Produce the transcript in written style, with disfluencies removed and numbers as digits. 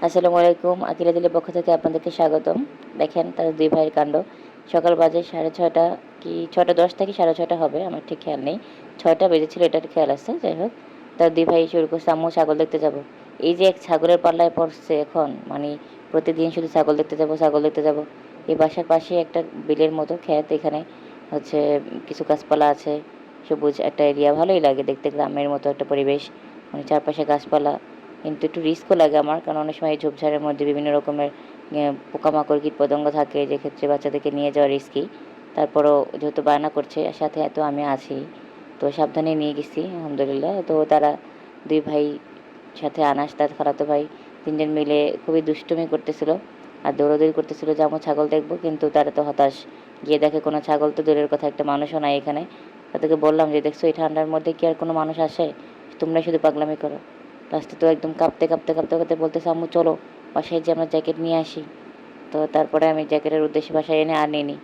আসসালামু আলাইকুম। আকিলা দিলের পক্ষ থেকে আপনাদেরকে স্বাগতম। দেখেন তাদের দুই ভাইয়ের কাণ্ড। সকাল বাজে 6:30 কি 6:10 থেকে 6:30 হবে, আমার ঠিক খেয়াল নেই। 6টা বেজেছিল এটার খেয়াল আছে। যাই হোক, তার দুই ভাই শুরু করছে, আম্মু ছাগল দেখতে যাব। এই যে এক ছাগলের পাল্লায় পড়ছে এখন, মানে প্রতিদিন শুধু ছাগল দেখতে যাব, ছাগল দেখতে যাব। এই বাসার পাশে একটা বিলের মতো ক্ষেত, এখানে হচ্ছে কিছু গাছপালা আছে, সবুজ একটা এরিয়া, ভালোই লাগে দেখতে, গ্রামের মতো একটা পরিবেশ, মানে চারপাশে গাছপালা। কিন্তু একটু রিস্কও লাগে আমার, কারণ অনেক সময় এই ঝোপঝাড়ের মধ্যে বিভিন্ন রকমের পোকামাকড় কীটপতঙ্গ থাকে, যে ক্ষেত্রে বাচ্চাদেরকে নিয়ে যাওয়া রিস্কি। তারপরও যেহেতু বায়না করছে, সাথে এত আমি আছি, তো সাবধানে নিয়ে গেছি আলহামদুলিল্লাহ। তো তারা দুই ভাই, সাথে আনাস তার খালাতো ভাই, তিনজন মিলে খুবই দুষ্টুমি করতেছিল আর দৌড়াদৌড়ি করতেছিল যে আমরা ছাগল দেখবো, কিন্তু তারা তো হতাশ। গিয়ে দেখে কোনো ছাগল তো দূরের কথা, একটা মানুষও নাই এখানে। তাদেরকে বললাম যে দেখছো এই ঠান্ডার মধ্যে কি আর কোনো মানুষ আসে, তোমরা শুধু পাগলামি করো। লাস্টে তো একদম কাঁপতে কাঁপতে কাঁপতে কাঁপতে বলতেছে, আম্মু চলো বাসায় যে আমরা জ্যাকেট নিয়ে আসি। তো তারপরে আমি জ্যাকেটের উদ্দেশ্যে বাসায় এনে আর নিইনি।